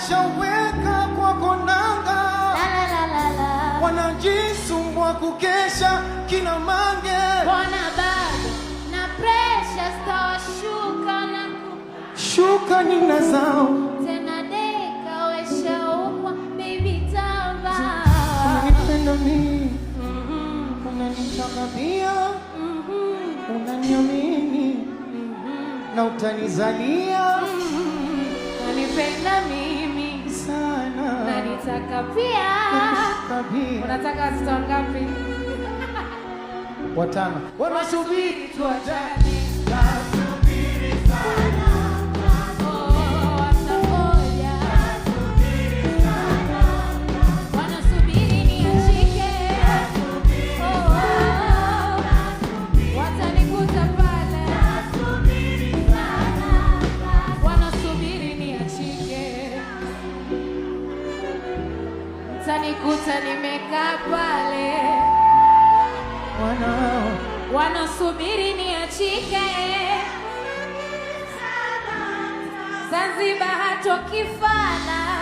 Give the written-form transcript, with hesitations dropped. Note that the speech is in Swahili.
washaweka kwa konanga, wanajisumbua kukesha kina mange. Bona bado na pressure stawashuka na shuka nina zao tena deka weshaumwa baby tamba. Unanipenda mimi, unanitaka pia, unaniamini na utanizalia. Unanipenda mimi sana na nitaka pia. Unataka watoto wangapi? Watano. Wanasubiri tuachane. Nasubiri sana. Watamoja. Nasubiri sana. Wanasubiri niachike. Watanikuta pale. Nasubiri sana. Wanasubiri niachike. Watanikuta nimekaa pale. Wanasubiri niachike. Zanzibar hatokifana.